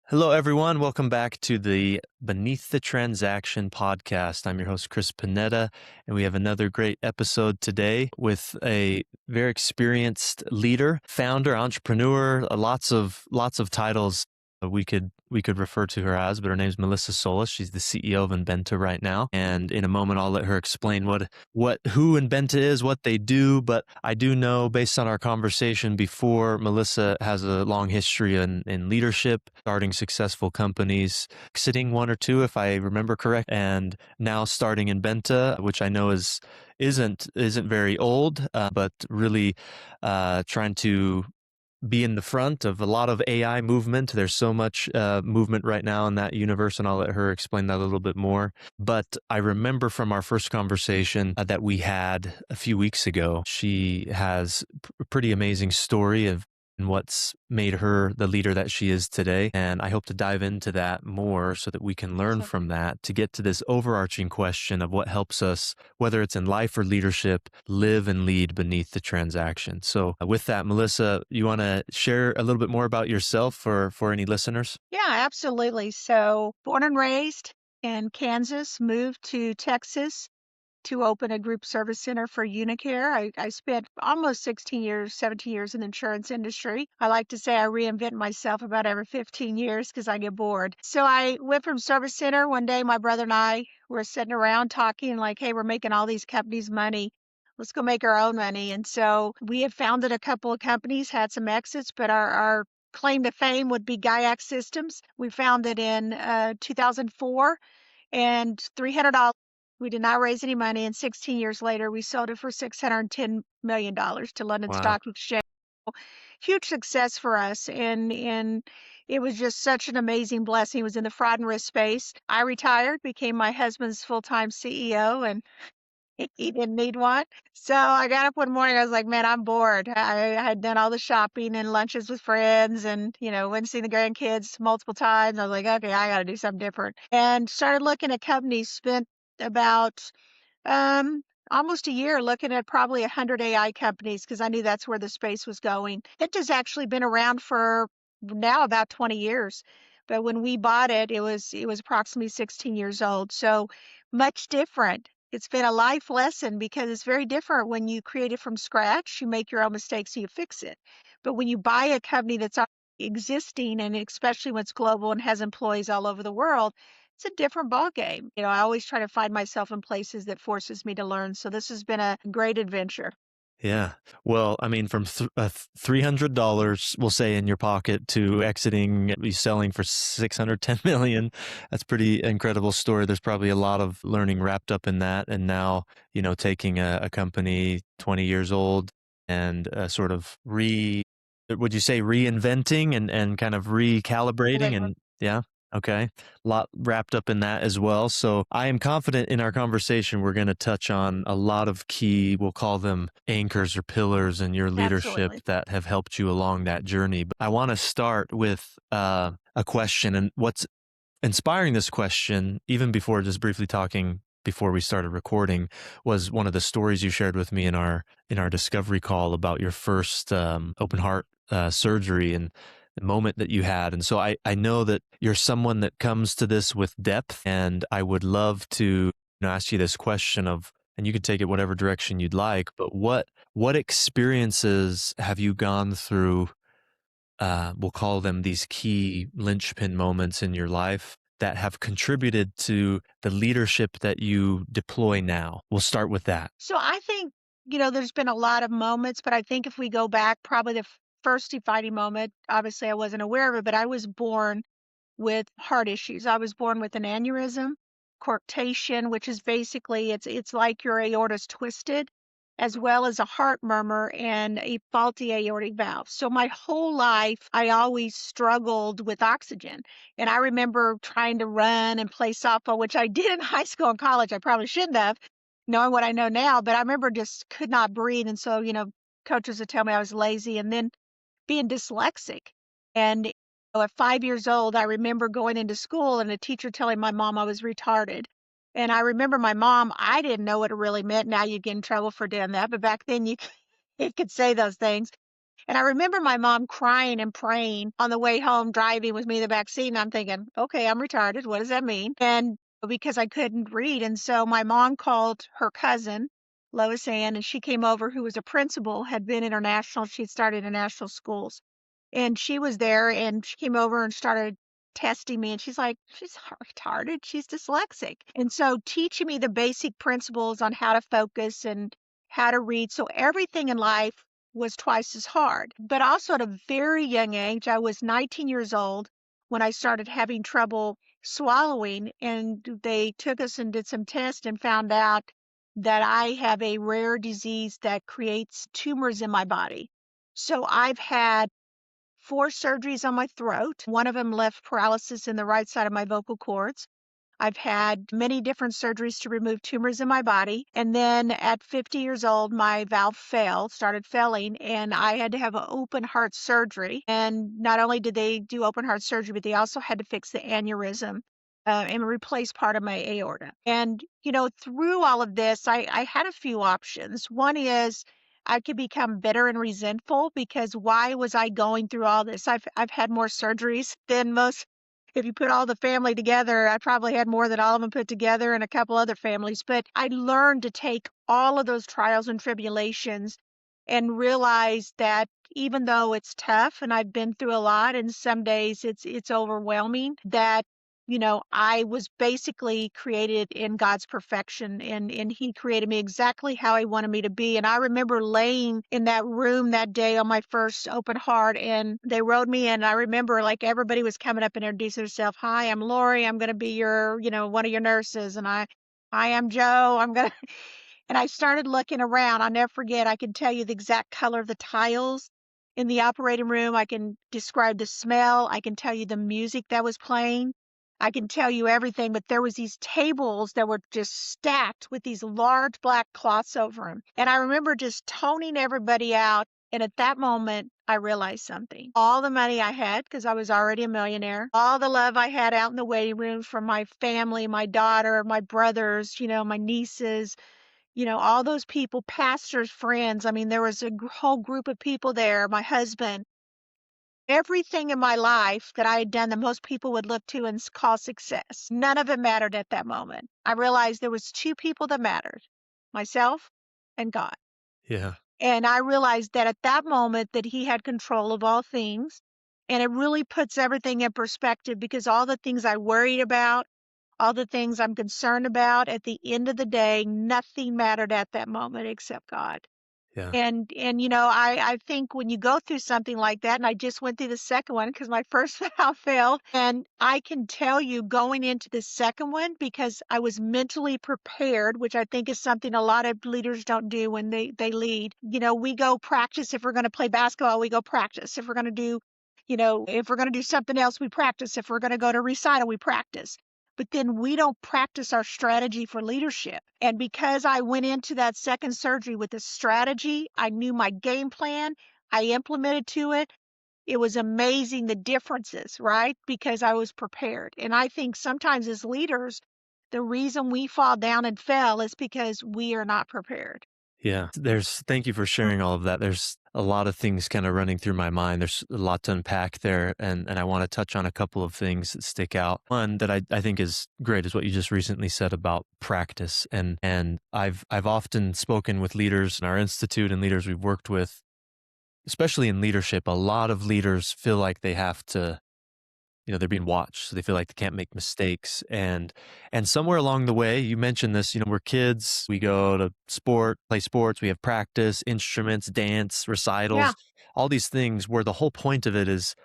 Hello, everyone. Welcome back to the Beneath the Transaction podcast. I'm your host, Chris Pineda, and we have another great episode today with a very experienced leader, founder, entrepreneur, lots of titles we could refer to her as, but her name's Melissa Solis. She's the CEO of Inbenta right now, and in a moment I'll let her explain who Inbenta is, what they do. But I do know, based on our conversation before, Melissa has a long history in leadership, starting successful companies, exiting one or two, if I remember correct, and now starting Inbenta, which I know isn't very old, but really trying to be in the front of a lot of AI movement. There's so much movement right now in that universe, and I'll let her explain that a little bit more. But I remember from our first conversation that we had a few weeks ago, she has a pretty amazing story of what's made her the leader that she is today. And I hope to dive into that more so that we can learn from that to get to this overarching question of what helps us, whether it's in life or leadership, live and lead beneath the transaction. So with that, Melissa, you want to share a little bit more about yourself for any listeners? Yeah, absolutely. So, born and raised in Kansas, moved to Texas to open a group service center for Unicare. I spent almost 16 years, 17 years in the insurance industry. I like to say I reinvent myself about every 15 years because I get bored. So I went from service center. One day, my brother and I were sitting around talking like, hey, we're making all these companies money. Let's go make our own money. And so we had founded a couple of companies, had some exits, but our claim to fame would be GIACT Systems. We founded in 2004 and $300. We did not raise any money, and 16 years later, we sold it for $610 million to London Wow. Stock Exchange. Huge success for us, and it was just such an amazing blessing. It was in the fraud and risk space. I retired, became my husband's full-time CEO, and he didn't need one. So I got up one morning, I was like, man, I'm bored. I had done all the shopping and lunches with friends and, went and seen the grandkids multiple times. I was like, okay, I got to do something different. And started looking at companies, spent about um, almost a year looking at probably 100 AI companies because I knew that's where the space was going. It has actually been around for now about 20 years. But when we bought it, it was approximately 16 years old. So much different. It's been a life lesson because it's very different when you create it from scratch. You make your own mistakes and you fix it. But when you buy a company that's already existing, and especially when it's global and has employees all over the world, it's a different ball game. I always try to find myself in places that forces me to learn. So this has been a great adventure. Yeah. Well, I mean, from $300, we'll say, in your pocket to exiting, selling for 610 million. That's pretty incredible story. There's probably a lot of learning wrapped up in that. And now, taking a company 20 years old and sort of would you say reinventing and kind of recalibrating and yeah. Okay. A lot wrapped up in that as well. So I am confident in our conversation, we're going to touch on a lot of key, we'll call them anchors or pillars in your leadership Absolutely. that have helped you along that journey. But I want to start with a question, and what's inspiring this question, even before just briefly talking before we started recording, was one of the stories you shared with me in our discovery call about your first open heart surgery and the moment that you had. And so I know that you're someone that comes to this with depth, and I would love to ask you this question of, and you can take it whatever direction you'd like, but what experiences have you gone through, we'll call them these key linchpin moments in your life that have contributed to the leadership that you deploy now? We'll start with that. So I think, there's been a lot of moments, but I think if we go back, probably the first defining moment, obviously I wasn't aware of it, but I was born with heart issues. I was born with an aneurysm, cortictation, which is basically it's like your aorta's twisted, as well as a heart murmur and a faulty aortic valve. So my whole life, I always struggled with oxygen. And I remember trying to run and play softball, which I did in high school and college. I probably shouldn't have, knowing what I know now, but I remember just could not breathe. And so, coaches would tell me I was lazy. And then being dyslexic. And at 5 years old, I remember going into school and a teacher telling my mom I was retarded. And I remember my mom, I didn't know what it really meant. Now you get in trouble for doing that. But back then you could say those things. And I remember my mom crying and praying on the way home, driving with me in the back seat. And I'm thinking, okay, I'm retarded. What does that mean? And because I couldn't read. And so my mom called her cousin, Lois Ann, and she came over, who was a principal, had been international. She'd started international schools. And she was there and she came over and started testing me. And she's like, she's retarded. She's dyslexic. And so teaching me the basic principles on how to focus and how to read. So everything in life was twice as hard. But also at a very young age, I was 19 years old when I started having trouble swallowing. And they took us and did some tests and found out that I have a rare disease that creates tumors in my body. So I've had 4 surgeries on my throat. One of them left paralysis in the right side of my vocal cords. I've had many different surgeries to remove tumors in my body. And then at 50 years old, my valve started failing, and I had to have an open heart surgery. And not only did they do open heart surgery, but they also had to fix the aneurysm and replace part of my aorta. And, through all of this, I had a few options. One is I could become bitter and resentful because why was I going through all this? I've had more surgeries than most. If you put all the family together, I probably had more than all of them put together and a couple other families. But I learned to take all of those trials and tribulations and realize that even though it's tough and I've been through a lot and some days it's overwhelming, that I was basically created in God's perfection and he created me exactly how he wanted me to be. And I remember laying in that room that day on my first open heart and they rode me in. I remember like everybody was coming up and introducing themselves. Hi, I'm Lori. I'm going to be your, one of your nurses. And hi, I'm Joe. I'm going to, and I started looking around. I'll never forget. I can tell you the exact color of the tiles in the operating room. I can describe the smell. I can tell you the music that was playing. I can tell you everything, but there was these tables that were just stacked with these large black cloths over them. And I remember just toning everybody out. And at that moment, I realized something. All the money I had, because I was already a millionaire, all the love I had out in the waiting rooms from my family, my daughter, my brothers, my nieces, all those people, pastors, friends. I mean, there was a whole group of people there, my husband. Everything in my life that I had done that most people would look to and call success, none of it mattered at that moment. I realized there was 2 people that mattered, myself and God. Yeah. And I realized that at that moment that he had control of all things. And it really puts everything in perspective because all the things I worried about, all the things I'm concerned about, at the end of the day, nothing mattered at that moment except God. Yeah. And I think when you go through something like that, and I just went through the second one because my first valve failed, and I can tell you going into the second one because I was mentally prepared, which I think is something a lot of leaders don't do when they lead. We go practice. If we're going to play basketball, we go practice. If we're going to do, if we're going to do something else, we practice. If we're going to go to recital, we practice. But then we don't practice our strategy for leadership. And because I went into that second surgery with a strategy, I knew my game plan, I implemented to it. It was amazing the differences, right? Because I was prepared. And I think sometimes as leaders, the reason we fall down and fail is because we are not prepared. Yeah. Thank you for sharing all of that. There's a lot of things kind of running through my mind. There's a lot to unpack there. And I want to touch on a couple of things that stick out. One that I think is great is what you just recently said about practice. And I've often spoken with leaders in our institute and leaders we've worked with, especially in leadership. A lot of leaders feel like they have to, they're being watched. So they feel like they can't make mistakes. And somewhere along the way, you mentioned this, we're kids, we go to play sports, we have practice, instruments, dance, Yeah. recitals, all these things where the whole point of it is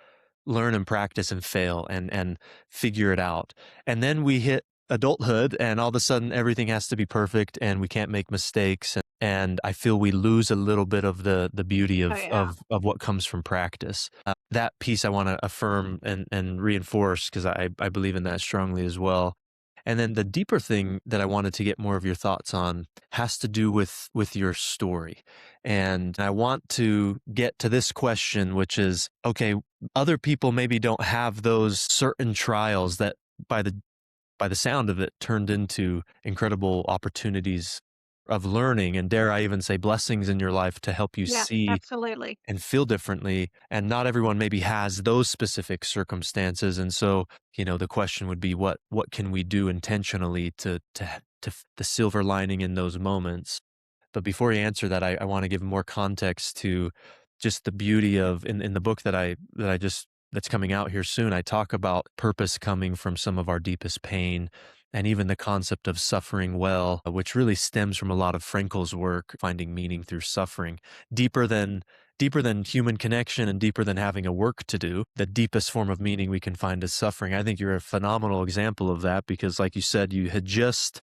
learn and practice and fail and figure it out. And then we hit adulthood and all of a sudden everything has to be perfect and we can't make mistakes. And I feel we lose a little bit of the beauty Oh, of, yeah. of what comes from practice. That piece I want to affirm and reinforce because I believe in that strongly as well. And then the deeper thing that I wanted to get more of your thoughts on has to do with your story. And I want to get to this question, which is, okay, other people maybe don't have those certain trials that by the sound of it turned into incredible opportunities of learning, and dare I even say blessings in your life to help you Yeah, see absolutely. and feel differently. And not everyone maybe has those specific circumstances. And so, the question would be, what can we do intentionally to the silver lining in those moments? But before you answer that, I want to give more context to just the beauty of in the book that I just that's coming out here soon. I talk about purpose coming from some of our deepest pain, and even the concept of suffering well, which really stems from a lot of Frankl's work, finding meaning through suffering, deeper than deeper than human connection and deeper than having a work to do. The deepest form of meaning we can find is suffering. I think you're a phenomenal example of that because, like you said, you had just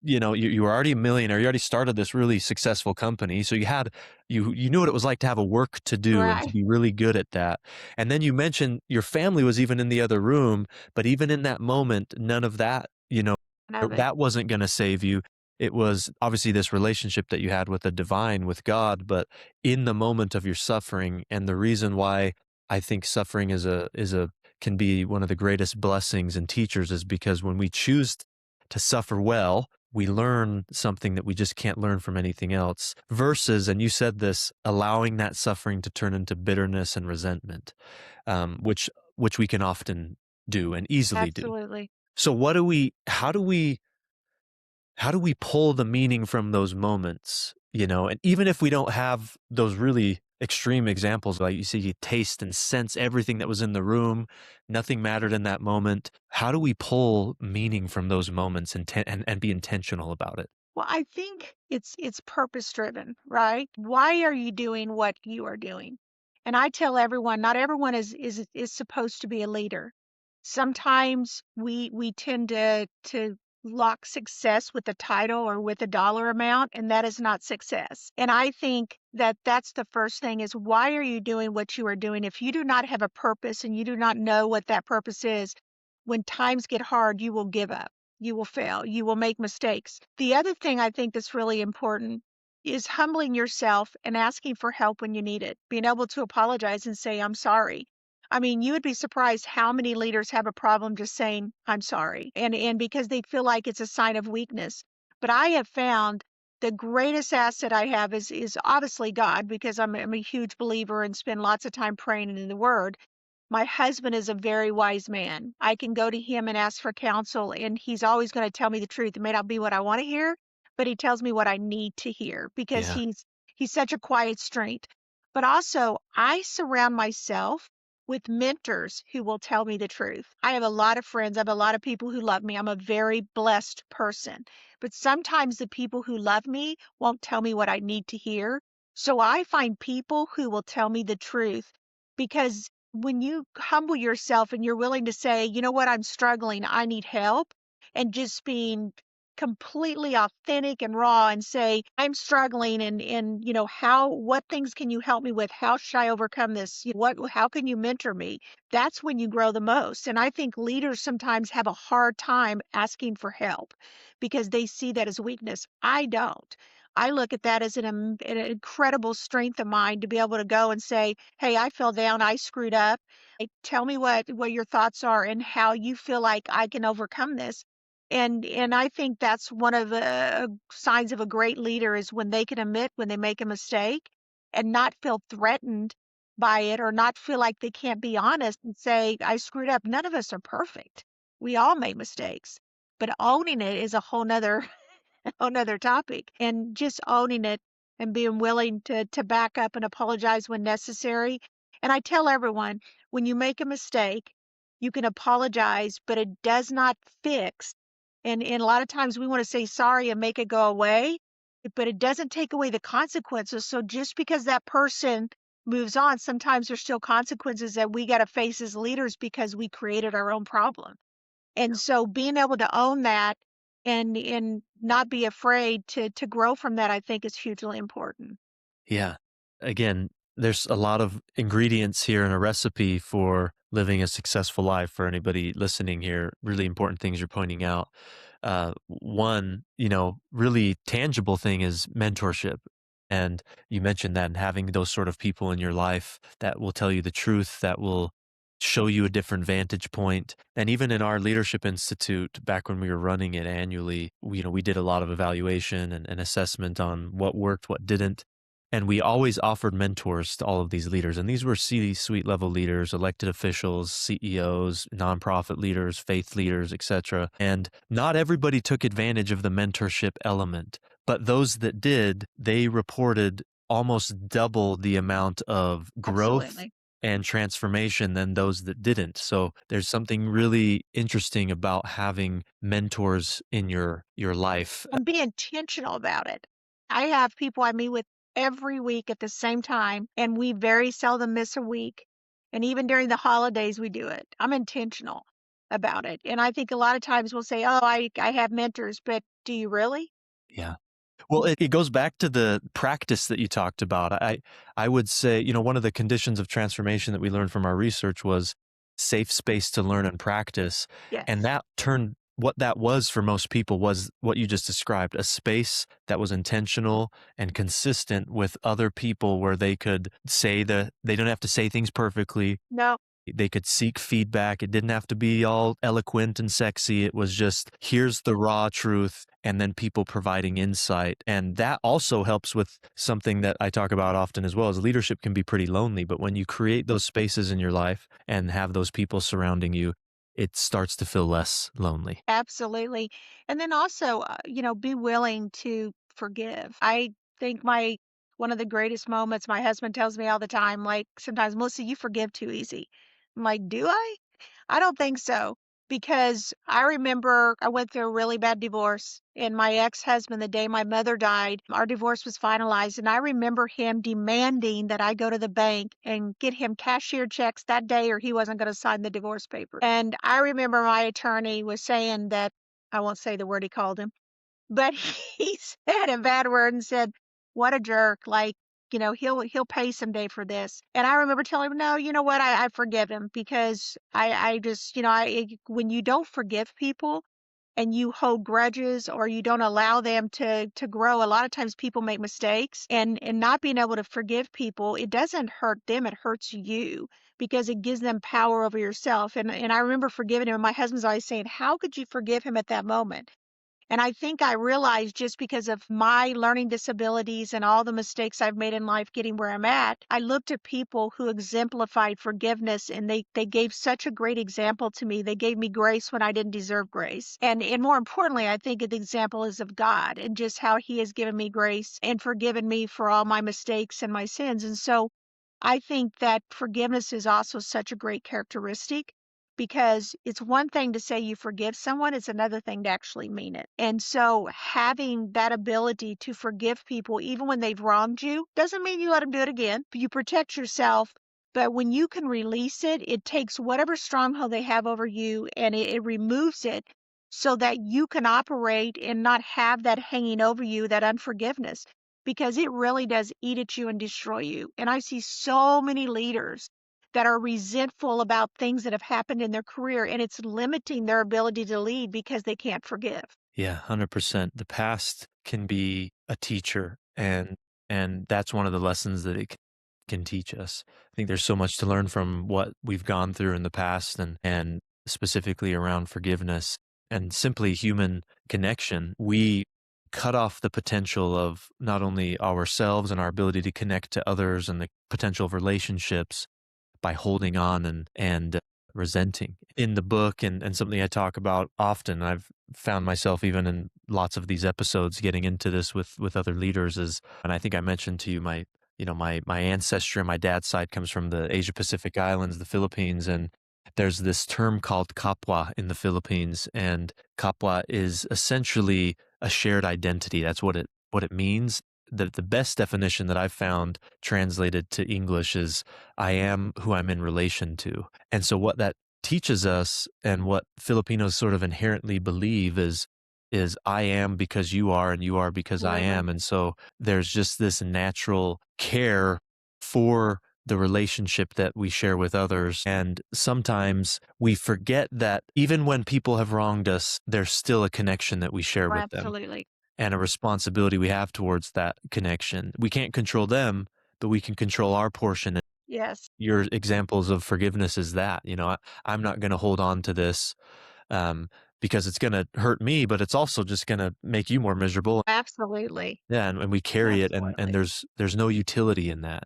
you were already a millionaire. You already started this really successful company, so you knew what it was like to have a work to do and to Right. be really good at that. And then you mentioned your family was even in the other room, but even in that moment, none of that, Of it. that wasn't going to save you. It was obviously this relationship that you had with the divine, with God, but in the moment of your suffering. And the reason why I think suffering is a can be one of the greatest blessings and teachers is because when we choose to suffer well, we learn something that we just can't learn from anything else. Versus, and you said this, allowing that suffering to turn into bitterness and resentment, which we can often do and easily do. Absolutely. So how do we pull the meaning from those moments, and even if we don't have those really extreme examples, like you see, you taste and sense everything that was in the room, nothing mattered in that moment. How do we pull meaning from those moments and be intentional about it? Well, I think it's purpose driven, right? Why are you doing what you are doing? And I tell everyone, not everyone is supposed to be a leader. Sometimes we tend to lock success with a title or with a dollar amount, and that is not success. And I think that that's the first thing is why are you doing what you are doing? If you do not have a purpose and you do not know what that purpose is, when times get hard, you will give up. You will fail. You will make mistakes. The other thing I think that's really important is humbling yourself and asking for help when you need it, being able to apologize and say, I'm sorry. I mean, you would be surprised how many leaders have a problem just saying, I'm sorry. And because they feel like it's a sign of weakness. But I have found the greatest asset I have is obviously God, because I'm a huge believer and spend lots of time praying and in the word. My husband is a very wise man. I can go to him and ask for counsel, and he's always going to tell me the truth. It may not be what I want to hear, but he tells me what I need to hear because Yeah. he's such a quiet strength. But also, I surround myself with mentors who will tell me the truth. I have a lot of friends. I have a lot of people who love me. I'm a very blessed person. But sometimes the people who love me won't tell me what I need to hear. So I find people who will tell me the truth because when you humble yourself and you're willing to say, you know what, I'm struggling, I need help, and just being completely authentic and raw and say, I'm struggling and what things can you help me with? How should I overcome this? How can you mentor me? That's when you grow the most. And I think leaders sometimes have a hard time asking for help because they see that as weakness. I don't. I look at that as an incredible strength of mine to be able to go and say, "Hey, I fell down. I screwed up. Hey, tell me what your thoughts are and how you feel like I can overcome this." And I think that's one of the signs of a great leader is when they can admit when they make a mistake and not feel threatened by it or not feel like they can't be honest and say, "I screwed up." None of us are perfect. We all make mistakes, but owning it is a whole nother another topic. And just owning it and being willing to back up and apologize when necessary. And I tell everyone, when you make a mistake, you can apologize, but it does not fix. And a lot of times we want to say sorry and make it go away, but it doesn't take away the consequences. So just because that person moves on, sometimes there's still consequences that we got to face as leaders because we created our own problem. And so being able to own that and not be afraid to grow from that, I think is hugely important. Yeah. Again, there's a lot of ingredients here in a recipe for living a successful life for anybody listening here. Really important things you're pointing out. One, really tangible thing is mentorship. And you mentioned that and having those sort of people in your life that will tell you the truth, that will show you a different vantage point. And even in our leadership institute, back when we were running it annually, we did a lot of evaluation and assessment on what worked, what didn't. And we always offered mentors to all of these leaders. And these were C-suite level leaders, elected officials, CEOs, nonprofit leaders, faith leaders, etc. And not everybody took advantage of the mentorship element, but those that did, they reported almost double the amount of growth Absolutely. and transformation than those that didn't. So there's something really interesting about having mentors in your life. And be intentional about it. I have people I meet with every week at the same time, and we very seldom miss a week. And even during the holidays, we do it. I'm intentional about it. And I think a lot of times we'll say, oh, I have mentors, but do you really? Yeah. Well, it goes back to the practice that you talked about. I would say, one of the conditions of transformation that we learned from our research was safe space to learn and practice. And Yes. that turned what that was for most people was what you just described, a space that was intentional and consistent with other people where they could they don't have to say things perfectly. No, They could seek feedback. It didn't have to be all eloquent and sexy. It was just, here's the raw truth, and then people providing insight. And that also helps with something that I talk about often as well, is leadership can be pretty lonely. But when you create those spaces in your life and have those people surrounding you, it starts to feel less lonely. absolutely. And then also, be willing to forgive. I think one of the greatest moments, my husband tells me all the time, like sometimes, Melissa, you forgive too easy. I'm like, do I? I don't think so, because I remember I went through a really bad divorce, and my ex-husband, the day my mother died, our divorce was finalized, and I remember him demanding that I go to the bank and get him cashier checks that day or he wasn't going to sign the divorce paper. And I remember my attorney was saying that, I won't say the word he called him, but he said a bad word and said, "What a jerk, like, he'll pay someday for this." And I remember telling him, "No, you know what? I forgive him because I just, when you don't forgive people and you hold grudges or you don't allow them to grow, a lot of times people make mistakes, and not being able to forgive people, it doesn't hurt them, it hurts you because it gives them power over yourself." And I remember forgiving him, and my husband's always saying, "How could you forgive him at that moment?" And I think I realized, just because of my learning disabilities and all the mistakes I've made in life getting where I'm at, I looked at people who exemplified forgiveness, and they gave such a great example to me. They gave me grace when I didn't deserve grace. And more importantly, I think the example is of God and just how he has given me grace and forgiven me for all my mistakes and my sins. And so I think that forgiveness is also such a great characteristic, because it's one thing to say you forgive someone, it's another thing to actually mean it. And so having that ability to forgive people even when they've wronged you doesn't mean you let them do it again, but you protect yourself. But when you can release it, it takes whatever stronghold they have over you and it removes it so that you can operate and not have that hanging over you, that unforgiveness, because it really does eat at you and destroy you. And I see so many leaders that are resentful about things that have happened in their career, and it's limiting their ability to lead because they can't forgive. Yeah, 100%. The past can be a teacher, and that's one of the lessons that it can teach us. I think there's so much to learn from what we've gone through in the past, and specifically around forgiveness and simply human connection. We cut off the potential of not only ourselves and our ability to connect to others and the potential of relationships by holding on and resenting. In the book, and something I talk about often, I've found myself even in lots of these episodes getting into this with other leaders is, and I think I mentioned to you, my ancestry on my dad's side comes from the Asia Pacific Islands, the Philippines, and there's this term called kapwa in the Philippines, and kapwa is essentially a shared identity. That's what it means. The best definition that I've found translated to English is, I am who I'm in relation to. And so what that teaches us, and what Filipinos sort of inherently believe, is I am because you are, and you are because I Absolutely. am. And so there's just this natural care for the relationship that we share with others. And sometimes we forget that even when people have wronged us, there's still a connection that we share Oh, with them absolutely. and a responsibility we have towards that connection. We can't control them, but we can control our portion Yes, Your examples of forgiveness is that, I'm not going to hold on to this, um, because it's going to hurt me, but it's also just going to make you more miserable. absolutely. Yeah, and we carry it, and Absolutely. there's no utility in that.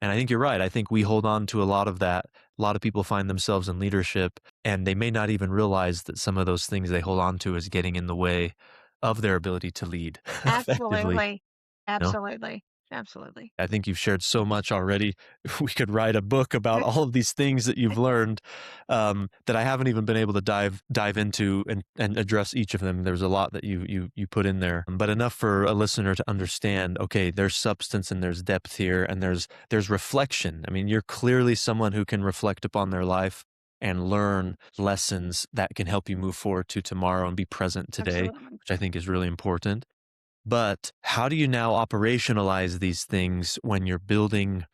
And I think you're right. I think we hold on to a lot of that. A lot of people find themselves in leadership, and they may not even realize that some of those things they hold on to is getting in the way of their ability to lead effectively. Absolutely. You know? Absolutely. Absolutely. I think you've shared so much already. We could write a book about all of these things that you've learned, that I haven't even been able to dive into and address each of them. There's a lot that you put in there, but enough for a listener to understand. Okay, there's substance and there's depth here, and there's reflection. I mean, you're clearly someone who can reflect upon their life and learn lessons that can help you move forward to tomorrow and be present today, Absolutely. which I think is really important. But how do you now operationalize these things when you're building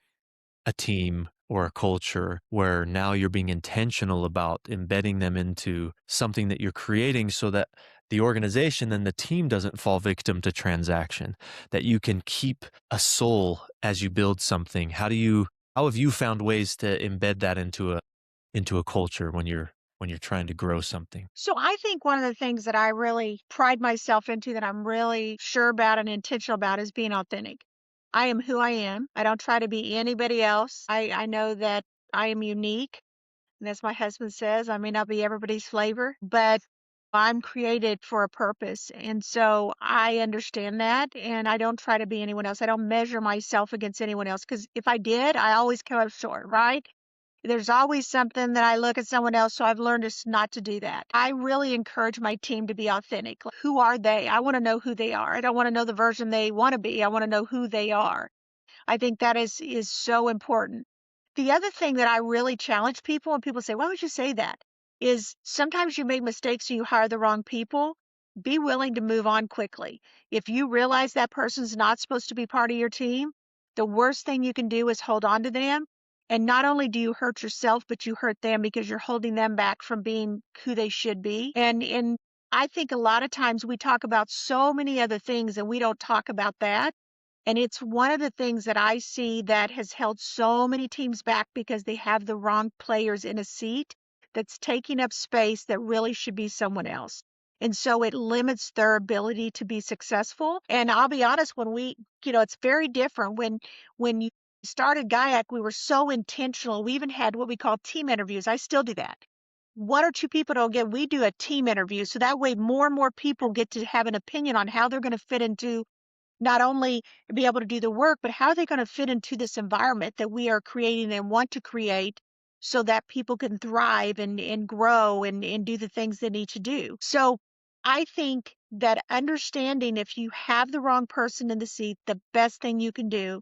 a team or a culture where now you're being intentional about embedding them into something that you're creating so that the organization and the team doesn't fall victim to transaction, that you can keep a soul as you build something? How have you found ways to embed that into a culture when you're trying to grow something? So I think one of the things that I really pride myself into that I'm really sure about and intentional about is being authentic. I am who I am. I don't try to be anybody else. I know that I am unique. And as my husband says, I may not be everybody's flavor, but I'm created for a purpose. And so I understand that. And I don't try to be anyone else. I don't measure myself against anyone else because if I did, I always come up short, right? There's always something that I look at someone else, so I've learned is not to do that. I really encourage my team to be authentic. Like, who are they? I want to know who they are. I don't want to know the version they want to be. I want to know who they are. I think that is so important. The other thing that I really challenge people, and people say, "Why would you say that?" is sometimes you make mistakes and you hire the wrong people. Be willing to move on quickly. If you realize that person's not supposed to be part of your team, the worst thing you can do is hold on to them. And not only do you hurt yourself, but you hurt them because you're holding them back from being who they should be. And I think a lot of times we talk about so many other things and we don't talk about that. And it's one of the things that I see that has held so many teams back because they have the wrong players in a seat that's taking up space that really should be someone else. And so it limits their ability to be successful. And I'll be honest, it's very different when you started GIACT, we were so intentional. We even had what we call team interviews. I still do that. One or two people don't get, we do a team interview. So that way more and more people get to have an opinion on how they're going to fit into not only be able to do the work, but how are they going to fit into this environment that we are creating and want to create so that people can thrive and grow and do the things they need to do. So I think that understanding if you have the wrong person in the seat, the best thing you can do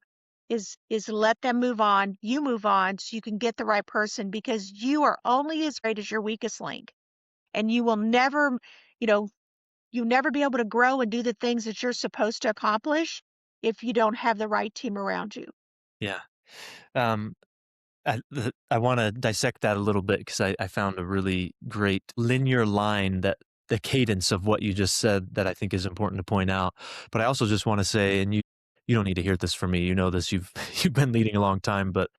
is let them move on. You move on so you can get the right person because you are only as great as your weakest link. And you will never, you know, you'll never be able to grow and do the things that you're supposed to accomplish if you don't have the right team around you. Yeah. Um, I want to dissect that a little bit because I found a really great linear line, that the cadence of what you just said, that I think is important to point out. But I also just want to say, and you don't need to hear this from me. You know this. You've you've been leading a long time, but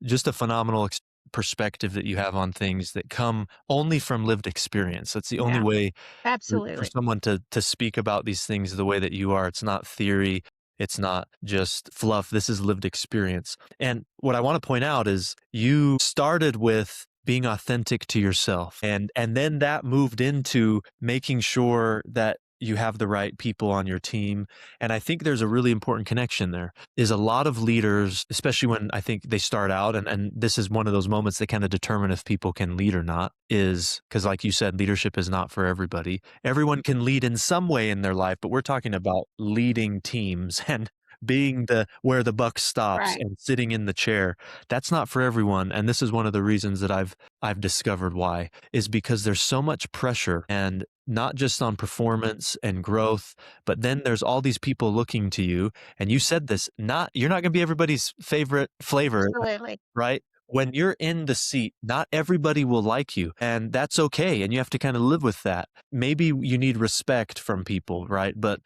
just a phenomenal perspective that you have on things that come only from lived experience. That's the only Yeah, way for absolutely. someone to speak about these things the way that you are. It's not theory. It's not just fluff. This is lived experience. And what I want to point out is you started with being authentic to yourself, and then that moved into making sure that you have the right people on your team. And I think there's a really important connection there. Is a lot of leaders, especially when I think they start out, and this is one of those moments that kind of determine if people can lead or not, is because, like you said, leadership is not for everybody. Everyone can lead in some way in their life, but we're talking about leading teams and being the where the buck stops Right. and sitting in the chair. That's not for everyone. And this is one of the reasons that I've discovered why, is because there's so much pressure, and not just on performance and growth, but then there's all these people looking to you. And you said this, you're not going to be everybody's favorite flavor, Absolutely. right? When you're in the seat, not everybody will like you, and that's okay. And you have to kind of live with that. Maybe you need respect from people, right? But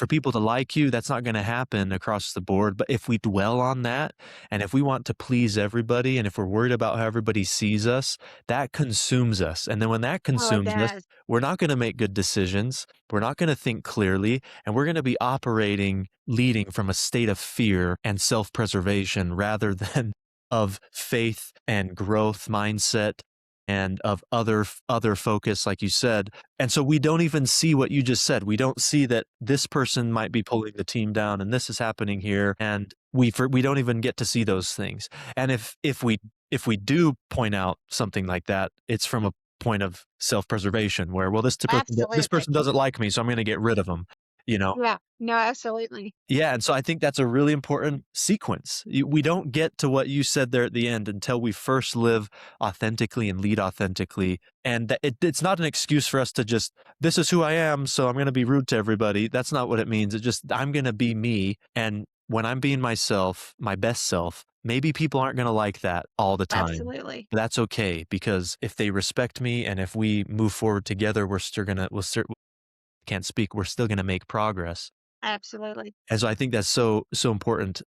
for people to like you, that's not going to happen across the board. But if we dwell on that, and if we want to please everybody, and if we're worried about how everybody sees us, that consumes us. And then when that Oh, it consumes us, does. we're not going to make good decisions. We're not going to think clearly, and we're going to be operating, leading from a state of fear and self preservation rather than of faith and growth mindset and of other focus, like you said. And so we don't even see what you just said. We don't see that this person might be pulling the team down and this is happening here, and we don't even get to see those things. And if we do point out something like that, it's from a point of self-preservation where, well, this Absolutely. person doesn't like me, so I'm going to get rid of them, you know. Yeah. No, absolutely. Yeah, and so I think that's a really important sequence. We don't get to what you said there at the end until we first live authentically and lead authentically. And it's not an excuse for us to just, this is who I am, so I'm going to be rude to everybody. That's not what it means. It's just, I'm going to be me. And when I'm being myself, my best self, maybe people aren't going to like that all the time. Absolutely. But that's okay, because if they respect me and if we move forward together, can't speak, we're still going to make progress. Absolutely. And so I think that's so important,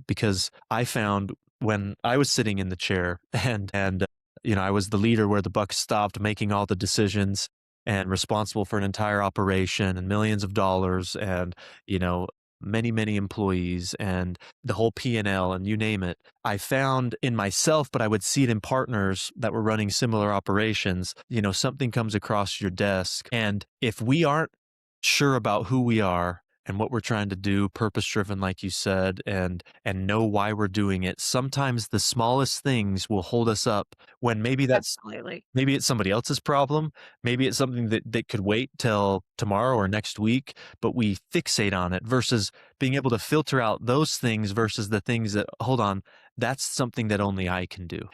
because I found when I was sitting in the chair and I was the leader where the buck stopped, making all the decisions and responsible for an entire operation and millions of dollars and, you know, many employees and the whole P&L and you name it. I found in myself, but I would see it in partners that were running similar operations. Something comes across your desk, and if we aren't sure about who we are and what we're trying to do, purpose driven, like you said, and know why we're doing it, sometimes the smallest things will hold us up when Absolutely. maybe it's somebody else's problem. Maybe it's something that could wait till tomorrow or next week, but we fixate on it versus being able to filter out those things versus the things that, hold on, that's something that only I can do.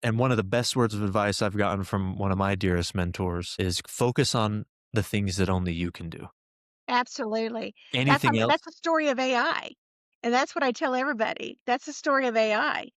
And one of the best words of advice I've gotten from one of my dearest mentors is focus on the things that only you can do. Absolutely. Anything else? That's the story of AI. And that's what I tell everybody. That's the story of AI.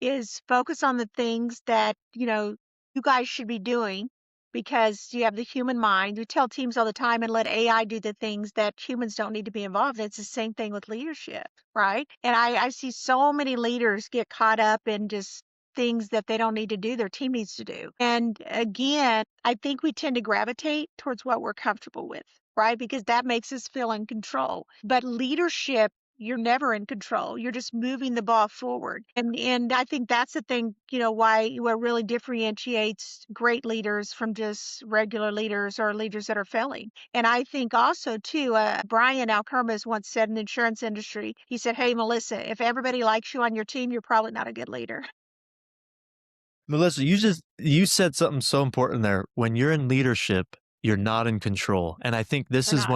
Is focus on the things that, you guys should be doing because you have the human mind. We tell teams all the time and let AI do the things that humans don't need to be involved in. It's the same thing with leadership, right? And I see so many leaders get caught up in just things that they don't need to do, their team needs to do. And again, I think we tend to gravitate towards what we're comfortable with, right? Because that makes us feel in control. But leadership, you're never in control. You're just moving the ball forward. And I think that's the thing, why what really differentiates great leaders from just regular leaders or leaders that are failing. And I think also too, Brian Alkermes once said in the insurance industry, he said, "Hey, Melissa, if everybody likes you on your team, you're probably not a good leader." Melissa, you said something so important there. When you're in leadership, you're not in control. And I think this We're is not.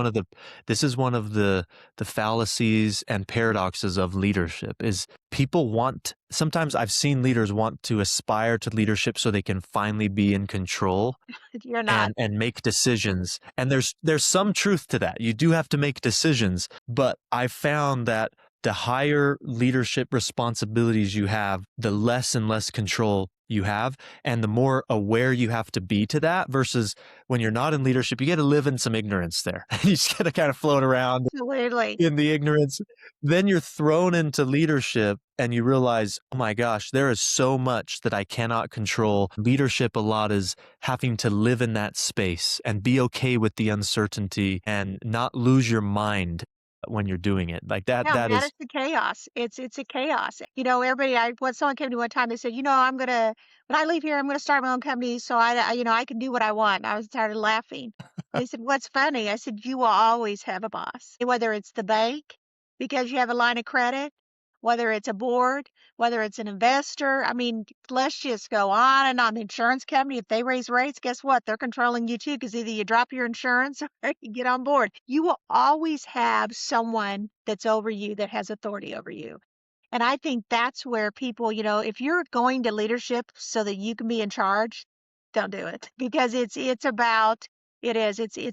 one of the fallacies and paradoxes of leadership is people want, sometimes I've seen leaders want to aspire to leadership so they can finally be in control You're not. and make decisions. And there's some truth to that. You do have to make decisions, but I found that the higher leadership responsibilities you have, the less and less control you have, and the more aware you have to be to that versus when you're not in leadership, you get to live in some ignorance there. You just got to kind of float around Absolutely. in the ignorance. Then you're thrown into leadership and you realize, oh my gosh, there is so much that I cannot control. Leadership a lot is having to live in that space and be okay with the uncertainty and not lose your mind when you're doing it. Like that, Yeah, that is manage the chaos. It's a chaos. Everybody. When someone came to me one time, they said, when I leave here, I'm gonna start my own company, so I can do what I want. I was tired of laughing. They said, "What's funny?" I said, "You will always have a boss, whether it's the bank because you have a line of credit, whether it's a board, whether it's an investor. I mean, let's just go on and on. The insurance company, if they raise rates, guess what? They're controlling you too, because either you drop your insurance or you get on board. You will always have someone that's over you that has authority over you. And I think that's where people, if you're going to leadership so that you can be in charge, don't do it because it's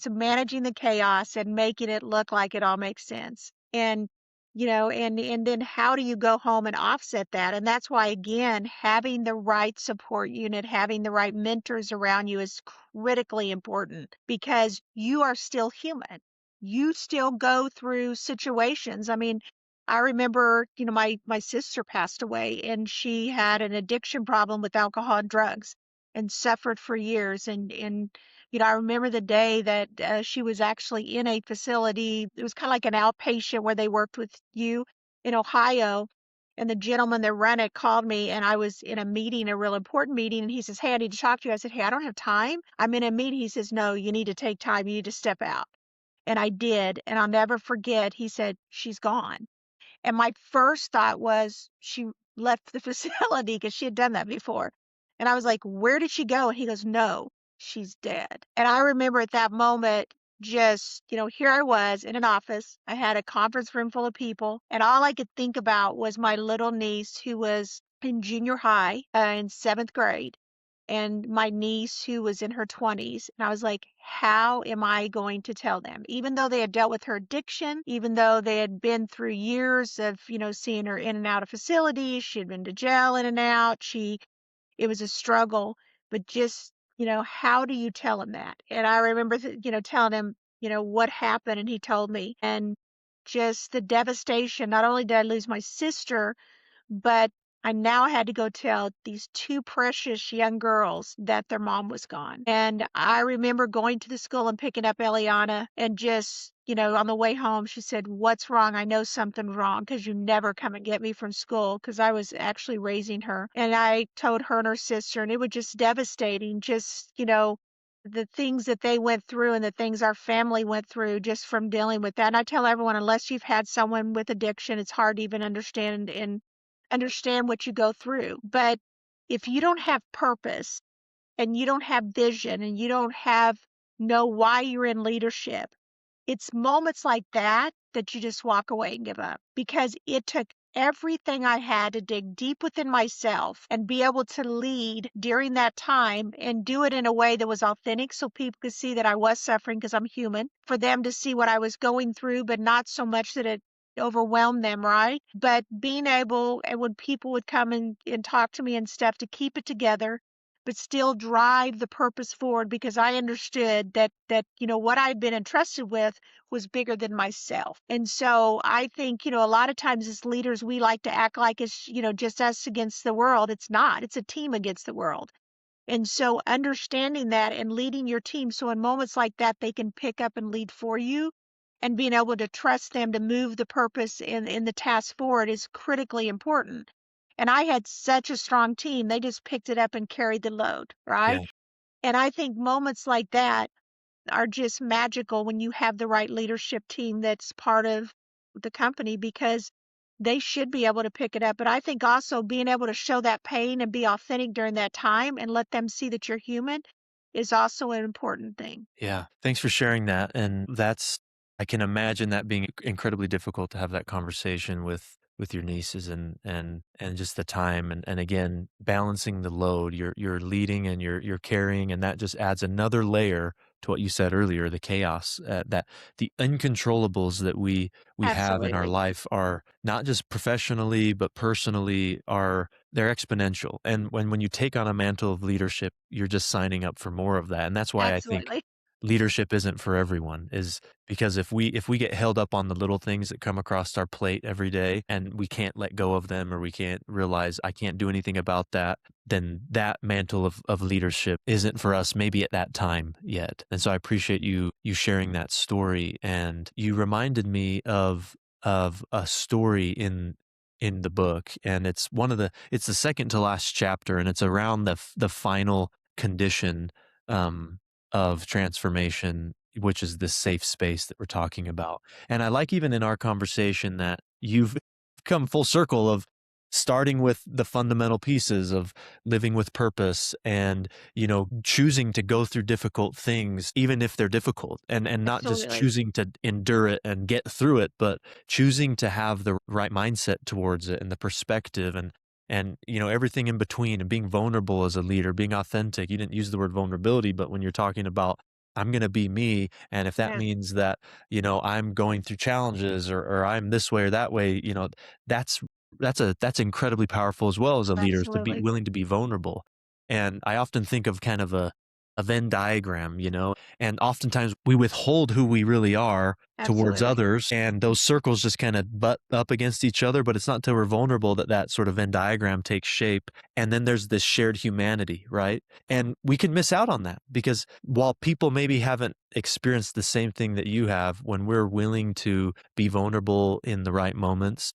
managing the chaos and making it look like it all makes sense. And then how do you go home and offset that? And that's why, again, having the right support unit, having the right mentors around you is critically important because you are still human. you still go through situations. I mean, I remember, my sister passed away and she had an addiction problem with alcohol and drugs and suffered for years. And I remember the day that she was actually in a facility. It was kind of like an outpatient where they worked with you in Ohio. And the gentleman that ran it called me, and I was in a meeting, a real important meeting. And he says, "Hey, I need to talk to you." I said, "Hey, I don't have time. I'm in a meeting." He says, "No, you need to take time. You need to step out." And I did. And I'll never forget, he said, "She's gone." And my first thought was she left the facility because she had done that before. And I was like, "Where did she go?" And he goes, "No, she's dead." And I remember at that moment, just, here I was in an office. I had a conference room full of people. And all I could think about was my little niece who was in junior high in seventh grade and my niece who was in her 20s. And I was like, how am I going to tell them? Even though they had dealt with her addiction, even though they had been through years of, seeing her in and out of facilities, she had been to jail in and out. It was a struggle, but just, how do you tell him that? And I remember, telling him, what happened. And he told me, and just the devastation. Not only did I lose my sister, but I now had to go tell these two precious young girls that their mom was gone. And I remember going to the school and picking up Eliana and just, on the way home, she said, "What's wrong? I know something's wrong because you never come and get me from school," because I was actually raising her. And I told her and her sister, and it was just devastating, just, the things that they went through and the things our family went through just from dealing with that. And I tell everyone, unless you've had someone with addiction, it's hard to even understand what you go through. But if you don't have purpose and you don't have vision and you don't know why you're in leadership, it's moments like that that you just walk away and give up, because it took everything I had to dig deep within myself and be able to lead during that time and do it in a way that was authentic so people could see that I was suffering because I'm human, for them to see what I was going through, but not so much that it overwhelmed them, right? But being able, and when people would come and talk to me and stuff, to keep it together but still drive the purpose forward, because I understood that what I'd been entrusted with was bigger than myself. And so I think, a lot of times as leaders, we like to act like it's, just us against the world. It's not. It's a team against the world. And so understanding that and leading your team, so in moments like that, they can pick up and lead for you, and being able to trust them to move the purpose in the task forward is critically important. And I had such a strong team. They just picked it up and carried the load, right? Yeah. And I think moments like that are just magical when you have the right leadership team that's part of the company, because they should be able to pick it up. But I think also being able to show that pain and be authentic during that time and let them see that you're human is also an important thing. Yeah. Thanks for sharing that. And I can imagine that being incredibly difficult to have that conversation with your nieces and just the time and again, balancing the load. You're leading and you're carrying, and that just adds another layer to what you said earlier, the chaos, that the uncontrollables that we have in our Absolutely. life are not just professionally, but personally they're exponential. And when you take on a mantle of leadership, you're just signing up for more of that. And that's why I think Absolutely. leadership isn't for everyone, is because if we get held up on the little things that come across our plate every day and we can't let go of them, or we can't realize I can't do anything about that, then that mantle of leadership isn't for us maybe at that time yet. And so I appreciate you sharing that story. And you reminded me of a story in the book, and it's the second to last chapter, and it's around the final condition um of transformation, which is this safe space that we're talking about. And I like, even in our conversation, that you've come full circle of starting with the fundamental pieces of living with purpose and, choosing to go through difficult things, even if they're difficult, and not just Absolutely. choosing to endure it and get through it, but choosing to have the right mindset towards it and the perspective and everything in between, and being vulnerable as a leader, being authentic. You didn't use the word vulnerability, but when you're talking about, I'm going to be me, and if that Yeah. means that I'm going through challenges, or I'm this way or that way, that's that's incredibly powerful as well as a leader, is to be Absolutely. willing to be vulnerable. And I often think of kind of a Venn diagram, and oftentimes we withhold who we really are towards Absolutely. others, and those circles just kind of butt up against each other. But it's not till we're vulnerable that that sort of Venn diagram takes shape. And then there's this shared humanity, right? And we can miss out on that because while people maybe haven't experienced the same thing that you have, when we're willing to be vulnerable in the right moments,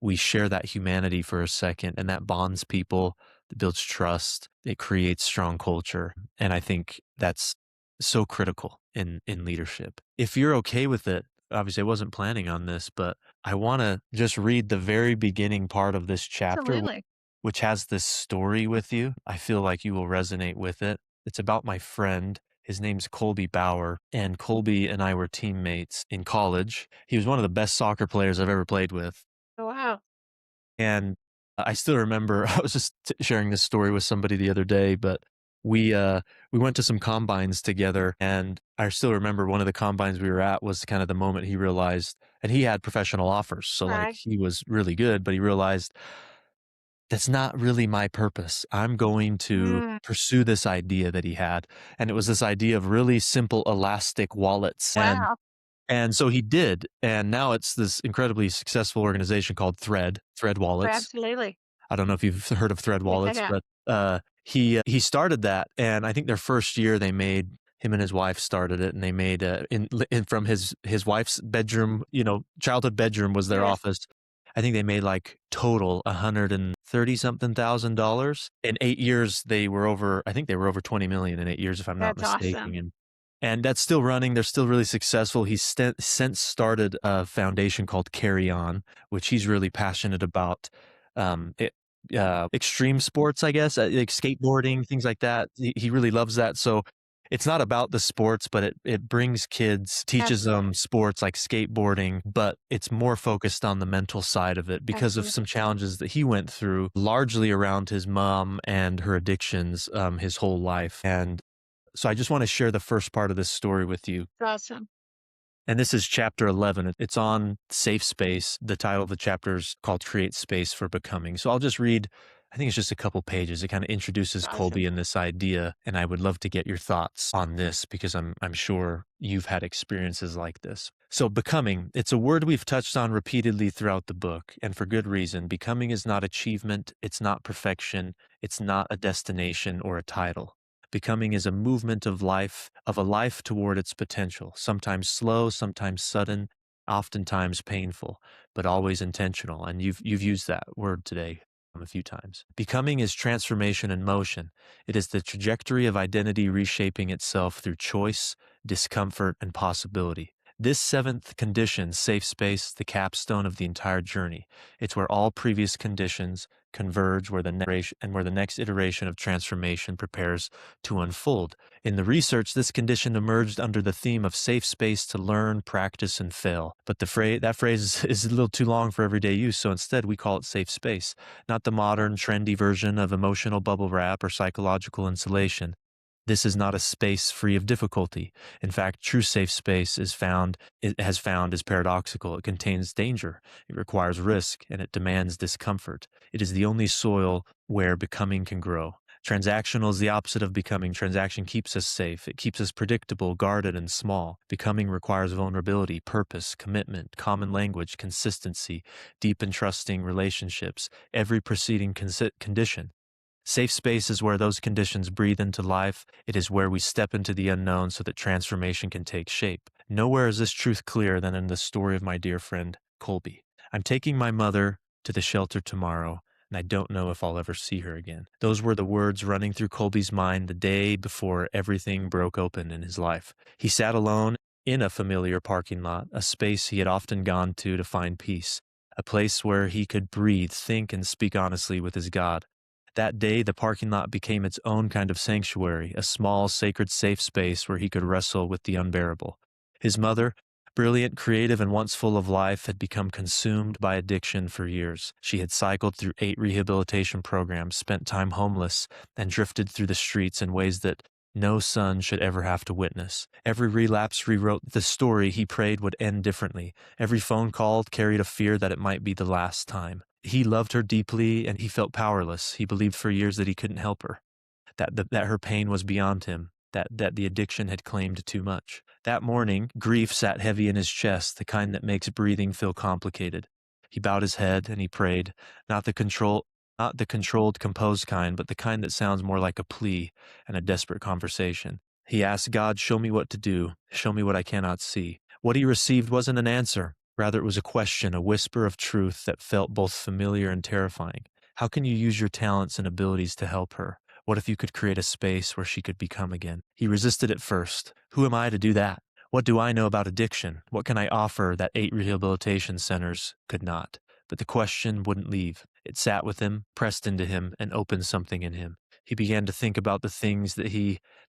we share that humanity for a second, and that bonds people, it builds trust, it creates strong culture. And I think that's so critical in leadership. If you're okay with it, obviously I wasn't planning on this, but I want to just read the very beginning part of this chapter, Absolutely. which has this story with you. I feel like you will resonate with it. It's about my friend. His name's Colby Bauer, and Colby and I were teammates in college. He was one of the best soccer players I've ever played with. Oh, wow. And I still remember I was just sharing this story with somebody the other day, but we went to some combines together, and I still remember one of the combines we were at was kind of the moment he realized, and he had professional offers, so like Right. he was really good, but he realized that's not really my purpose. I'm going to Mm. pursue this idea that he had, and it was this idea of really simple elastic wallets. Wow. And so he did, and now it's this incredibly successful organization called Thread Wallets. Absolutely. I don't know if you've heard of Thread Yes, I Wallets, have. but, he started that, and I think their first year they made him and his wife started it, and they made, in from his wife's bedroom, childhood bedroom was their Yes. office. I think they made, like, total 130 something thousand dollars. In 8 years, I think they were over 20,000,000 in 8 years, if I'm not That's mistaken, awesome. and that's still running. They're still really successful. He's since started a foundation called Carry On, which he's really passionate about. It, extreme sports, I guess, like skateboarding, things like that. He really loves that. So it's not about the sports, but it brings kids, teaches Absolutely. them sports like skateboarding, but it's more focused on the mental side of it because of some Absolutely. challenges that he went through, largely around his mom and her addictions, his whole life. And so I just want to share the first part of this story with you. Awesome. And this is chapter 11. It's on safe space. The title of the chapter is called Create Space for Becoming. So I'll just read, I think it's just a couple pages. It kind of introduces Awesome. Colby and this idea. And I would love to get your thoughts on this because I'm sure you've had experiences like this. So becoming, it's a word we've touched on repeatedly throughout the book, and for good reason. Becoming is not achievement. It's not perfection. It's not a destination or a title. Becoming is a movement of a life toward its potential, sometimes slow, sometimes sudden, oftentimes painful, but always intentional. And you've used that word today a few times. Becoming is transformation in motion. It is the trajectory of identity reshaping itself through choice, discomfort, and possibility. This seventh condition, safe space, the capstone of the entire journey. It's where all previous conditions converge, where the next iteration of transformation prepares to unfold. In the research, this condition emerged under the theme of safe space to learn, practice, and fail. But that phrase is a little too long for everyday use, so instead we call it safe space, not the modern, trendy version of emotional bubble wrap or psychological insulation. This is not a space free of difficulty. In fact, true safe space is paradoxical. It contains danger, it requires risk, and it demands discomfort. It is the only soil where becoming can grow. Transactional is the opposite of becoming. Transaction keeps us safe. It keeps us predictable, guarded, and small. Becoming requires vulnerability, purpose, commitment, common language, consistency, deep and trusting relationships, every preceding condition. Safe space is where those conditions breathe into life. It is where we step into the unknown so that transformation can take shape. Nowhere is this truth clearer than in the story of my dear friend, Colby. I'm taking my mother to the shelter tomorrow, and I don't know if I'll ever see her again. Those were the words running through Colby's mind the day before everything broke open in his life. He sat alone in a familiar parking lot, a space he had often gone to find peace, a place where he could breathe, think, and speak honestly with his God. That day, the parking lot became its own kind of sanctuary, a small, sacred, safe space where he could wrestle with the unbearable. His mother, brilliant, creative, and once full of life, had become consumed by addiction for years. She had cycled through 8 rehabilitation programs, spent time homeless, and drifted through the streets in ways that no son should ever have to witness. Every relapse rewrote the story he prayed would end differently. Every phone call carried a fear that it might be the last time. He loved her deeply and he felt powerless. He believed for years that he couldn't help her, that her pain was beyond him. that the addiction had claimed too much. That morning, grief sat heavy in his chest, the kind that makes breathing feel complicated. He bowed his head and he prayed, not the control not the controlled, composed kind, but the kind that sounds more like a plea and a desperate conversation. He asked God, show me what to do, show me what I cannot see. What he received wasn't an answer. Rather, it was a question, a whisper of truth that felt both familiar and terrifying. How can you use your talents and abilities to help her? What if you could create a space where she could become again? He resisted at first. Who am I to do that? What do I know about addiction? What can I offer that 8 rehabilitation centers could not? But the question wouldn't leave. It sat with him, pressed into him, and opened something in him. He began to think about the things that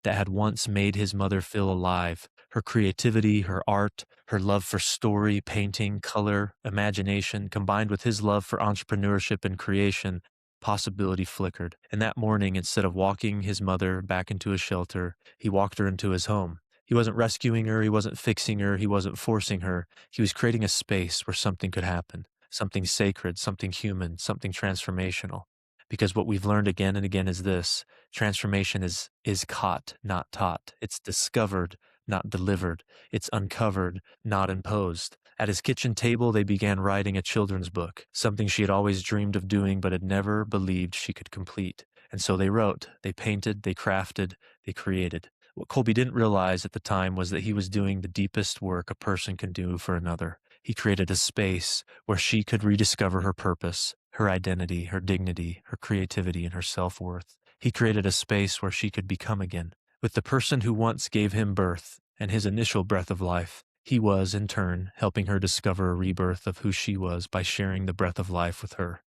had once made his mother feel alive. Her creativity, her art, her love for story, painting, color, imagination, combined with his love for entrepreneurship and creation, possibility flickered. And that morning, instead of walking his mother back into a shelter, he walked her into his home. He wasn't rescuing her, he wasn't fixing her, he wasn't forcing her. He was creating a space where something could happen, something sacred, something human, something transformational. Because what we've learned again and again is this: transformation is caught, not taught. It's discovered, not delivered. It's uncovered, not imposed. At his kitchen table, they began writing a children's book, something she had always dreamed of doing but had never believed she could complete. And so they wrote, they painted, they crafted, they created. What Colby didn't realize at the time was that he was doing the deepest work a person can do for another. He created a space where she could rediscover her purpose, her identity, her dignity, her creativity, and her self-worth. He created a space where she could become again. With the person who once gave him birth and his initial breath of life, he was, in turn, helping her discover a rebirth of who she was by sharing the breath of life with her.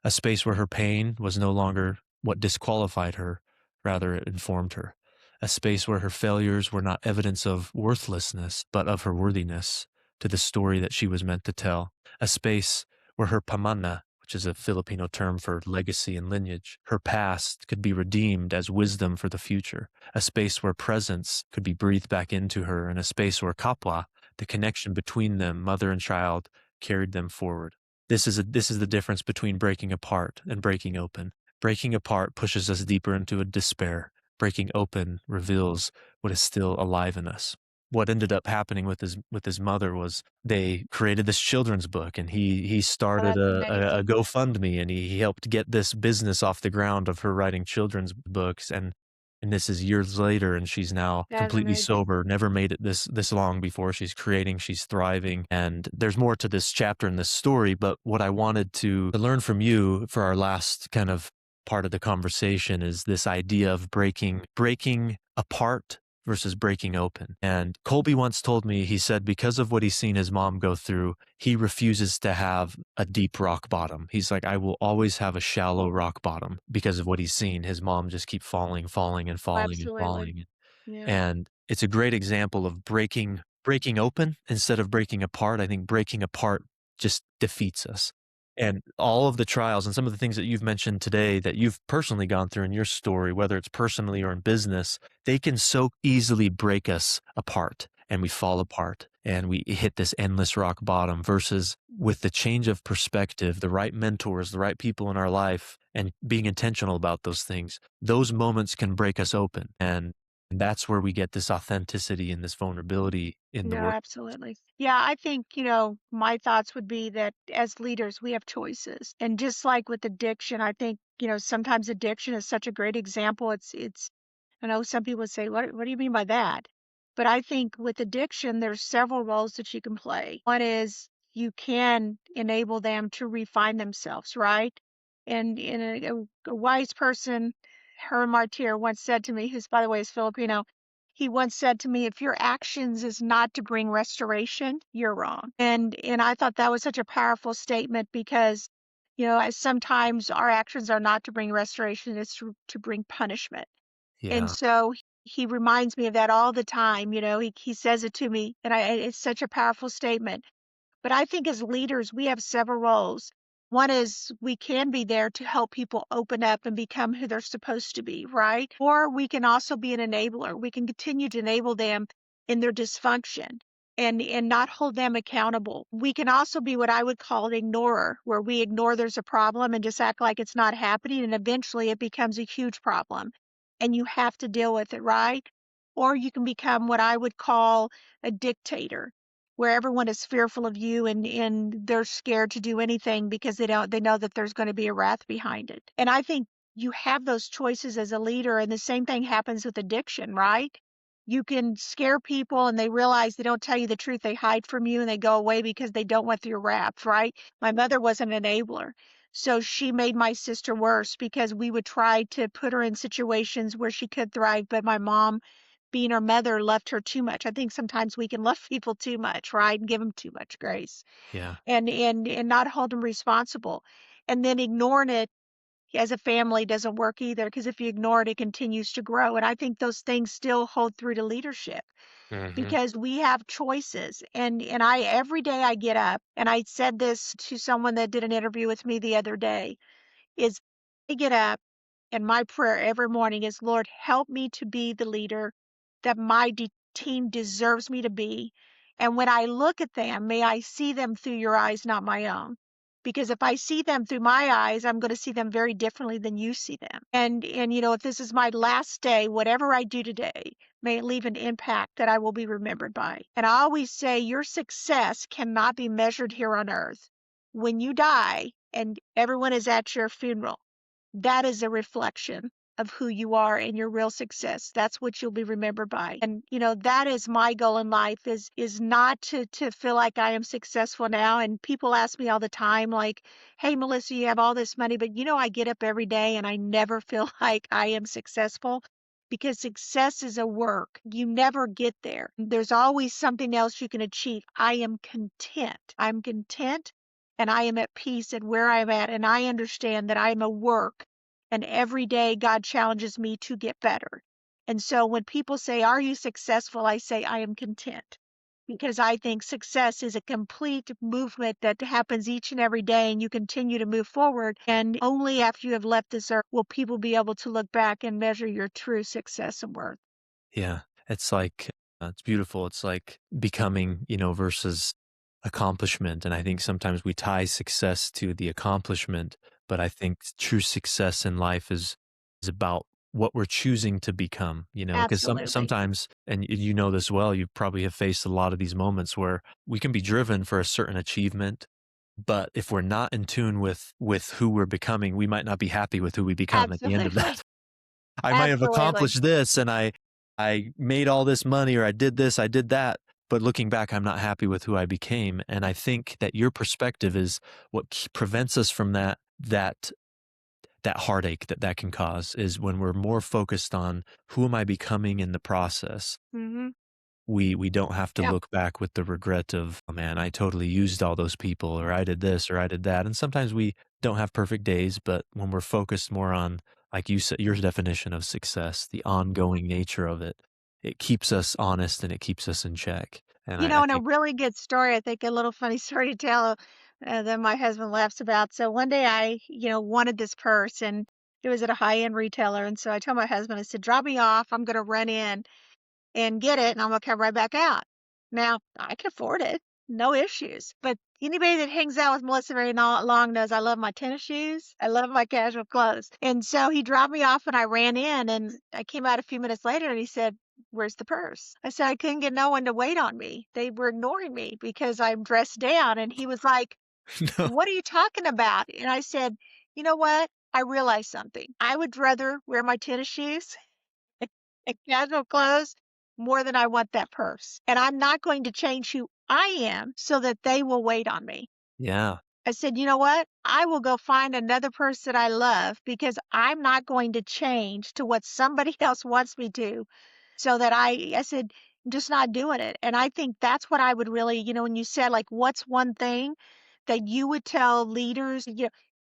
A space where her pain was no longer what disqualified her, rather it informed her. A space where her failures were not evidence of worthlessness, but of her worthiness to the story that she was meant to tell. A space where her pamana, which is a Filipino term for legacy and lineage, her past could be redeemed as wisdom for the future. A space where presence could be breathed back into her, and a space where kapwa, the connection between them, mother and child, carried them forward. This is the difference between breaking apart and breaking open. Breaking apart pushes us deeper into a despair. Breaking open reveals what is still alive in us. What ended up happening with his mother was they created this children's book, and he Oh, started that's a amazing. GoFundMe, and he helped get this business off the ground of her writing children's books, and this is years later, and she's now That's completely amazing. sober, never made it this long before. She's creating, she's thriving, and there's more to this chapter in this story, but what I wanted to learn from you for our last kind of part of the conversation is this idea of breaking apart versus breaking open. And Colby once told me, he said, because of what he's seen his mom go through, he refuses to have a deep rock bottom. He's like, I will always have a shallow rock bottom because of what he's seen. His mom just keep falling, falling, and falling, and Absolutely. falling. Yeah. And it's a great example of breaking open instead of breaking apart. I think breaking apart just defeats us. And all of the trials and some of the things that you've mentioned today that you've personally gone through in your story, whether it's personally or in business, they can so easily break us apart, and we fall apart and we hit this endless rock bottom, versus with the change of perspective, the right mentors, the right people in our life, and being intentional about those things, those moments can break us open. And that's where we get this authenticity and this vulnerability in the No, work. absolutely. Yeah, I think, my thoughts would be that as leaders, we have choices. And just like with addiction, I think, sometimes addiction is such a great example. I know some people say, what do you mean by that? But I think with addiction, there's several roles that you can play. One is you can enable them to refine themselves, right? And a wise person, Herman Martir, once said to me, who's by the way is Filipino, he once said to me, if your actions is not to bring restoration, you're wrong. And I thought that was such a powerful statement because, as sometimes our actions are not to bring restoration, it's to bring punishment. And Yeah. so he reminds me of that all the time. He says it to me, and it's such a powerful statement. But I think as leaders, we have several roles. One is we can be there to help people open up and become who they're supposed to be, right? Or we can also be an enabler. We can continue to enable them in their dysfunction and not hold them accountable. We can also be what I would call an ignorer, where we ignore there's a problem and just act like it's not happening, and eventually it becomes a huge problem and you have to deal with it, right? or you can become what I would call a dictator, where everyone is fearful of you and they're scared to do anything because they know that there's going to be a wrath behind it. And I think you have those choices as a leader, and the same thing happens with addiction, right? You can scare people and they realize they don't tell you the truth. They hide from you and they go away because they don't want your wrath, right? My mother was an enabler. So she made my sister worse because we would try to put her in situations where she could thrive, but my mom, being her mother, loved her too much. I think sometimes we can love people too much, right? And give them too much grace Yeah. and not hold them responsible. And then ignoring it as a family doesn't work either, because if you ignore it, it continues to grow. And I think those things still hold through to leadership Hmm. because we have choices. And I every day I get up, and I said this to someone that did an interview with me the other day, is I get up and my prayer every morning is, Lord, help me to be the leader that my team deserves me to be. And when I look at them, may I see them through your eyes, not my own. Because if I see them through my eyes, I'm going to see them very differently than you see them. And if this is my last day, whatever I do today, may it leave an impact that I will be remembered by. And I always say your success cannot be measured here on earth. When you die and everyone is at your funeral, that is a reflection of who you are and your real success. That's what you'll be remembered by. And that is my goal in life is not to feel like I am successful now. And people ask me all the time, like, hey, Melissa, you have all this money, but I get up every day and I never feel like I am successful because success is a work. You never get there. There's always something else you can achieve. I am content. I'm content and I am at peace at where I'm at. And I understand that I'm a work and every day God challenges me to get better. And so when people say, are you successful? I say, I am content because I think success is a complete movement that happens each and every day and you continue to move forward. And only after you have left this earth will people be able to look back and measure your true success and worth. Yeah. It's like, it's beautiful. It's like becoming, versus accomplishment. And I think sometimes we tie success to the accomplishment, but I think true success in life is about what we're choosing to become, because Absolutely. sometimes, and you know this well, you probably have faced a lot of these moments where we can be driven for a certain achievement, but if we're not in tune with who we're becoming, we might not be happy with who we become at the end of Absolutely. that. I might have Absolutely. accomplished this and I made all this money or I did this, I did that, but looking back, I'm not happy with who I became. And I think that your perspective is what prevents us from that heartache that can cause is when we're more focused on who am I becoming in the process. Hmm. We don't have to Yep. look back with the regret of, oh man, I totally used all those people or I did this or I did that. And sometimes we don't have perfect days, but when we're focused more on, like you said, your definition of success, the ongoing nature of it, it keeps us honest and it keeps us in check. And I And a think, really good story, I think a little funny story to tell that my husband laughs about. So one day I wanted this purse and it was at a high-end retailer. And so I told my husband, I said, drop me off. I'm going to run in and get it and I'm going to come right back out. Now, I can afford it. No issues. But anybody that hangs out with Melissa very long knows I love my tennis shoes. I love my casual clothes. And so he dropped me off and I ran in and I came out a few minutes later and he said, where's the purse? I said, I couldn't get no one to wait on me. They were ignoring me because I'm dressed down. And he was like, no, what are you talking about? And I said, you know what? I realized something. I would rather wear my tennis shoes and casual clothes more than I want that purse. And I'm not going to change who I am so that they will wait on me. yeah, I said, you know what? I will go find another person I love because I'm not going to change to what somebody else wants me to. So that I said, I'm just not doing it. And I think that's what I would really, when you said like, what's one thing that you would tell leaders,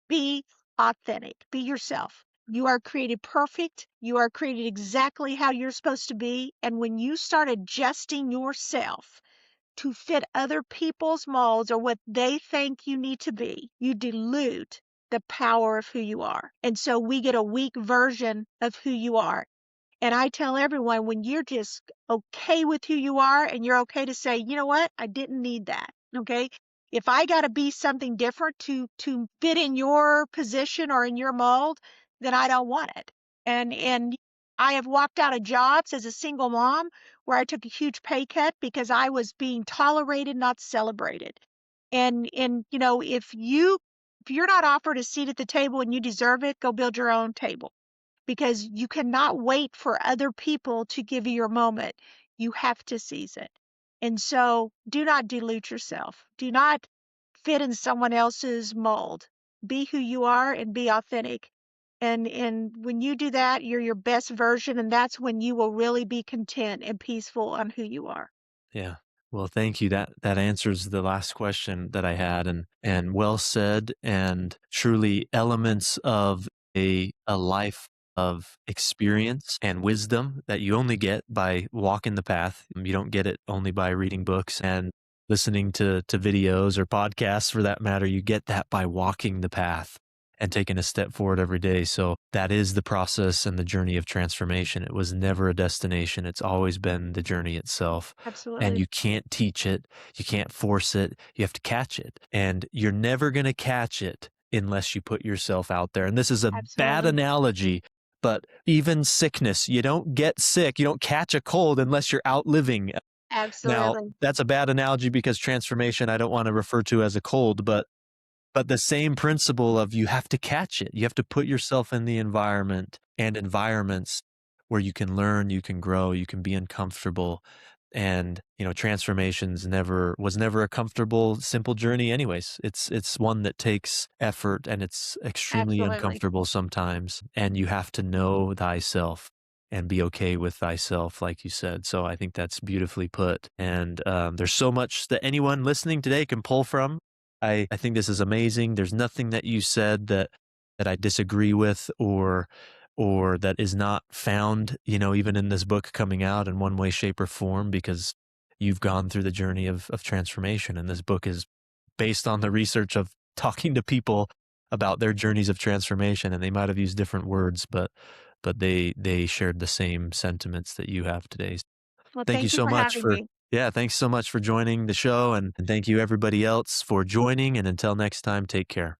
be authentic, be yourself. You are created perfect. You are created exactly how you're supposed to be. And when you start adjusting yourself to fit other people's molds or what they think you need to be, you dilute the power of who you are. And so we get a weak version of who you are. And I tell everyone when you're just okay with who you are and you're okay to say, you know what, I didn't need that. Okay. If I got to be something different to fit in your position or in your mold, then I don't want it. And I have walked out of jobs as a single mom where I took a huge pay cut because I was being tolerated, not celebrated. And if you're not offered a seat at the table and you deserve it, go build your own table because you cannot wait for other people to give you your moment. You have to seize it. And so do not dilute yourself. Do not fit in someone else's mold. Be who you are and be authentic. And when you do that, you're your best version, and that's when you will really be content and peaceful on who you are. Yeah. Well, thank you. That answers the last question that I had, and well said, and truly elements of a life of experience and wisdom that you only get by walking the path. You don't get it only by reading books and listening to videos or podcasts for that matter. You get that by walking the path and taking a step forward every day. So that is the process and the journey of transformation. It was never a destination. It's always been the journey itself. And Absolutely. you can't teach it. You can't force it. You have to catch it. And you're never going to catch it unless you put yourself out there. And this is a bad Absolutely. analogy, but even sickness, you don't get sick. You don't catch a cold unless you're out living. Now, Absolutely. that's a bad analogy because transformation I don't want to refer to as a cold, but the same principle of you have to catch it. You have to put yourself in the environment and environments where you can learn, you can grow, you can be uncomfortable. And, transformations was never a comfortable, simple journey anyways. It's one that takes effort and it's extremely Absolutely. uncomfortable sometimes. And you have to know thyself and be okay with thyself, like you said. So I think that's beautifully put. And there's so much that anyone listening today can pull from. I think this is amazing. There's nothing that you said that I disagree with or that is not found, even in this book coming out in one way, shape, or form, because you've gone through the journey of transformation. And this book is based on the research of talking to people about their journeys of transformation. And they might have used different words, but they shared the same sentiments that you have today. Well, Thank you thank you so for much having for me. yeah, thanks so much for joining the show, and thank you everybody else for joining, and until next time, take care.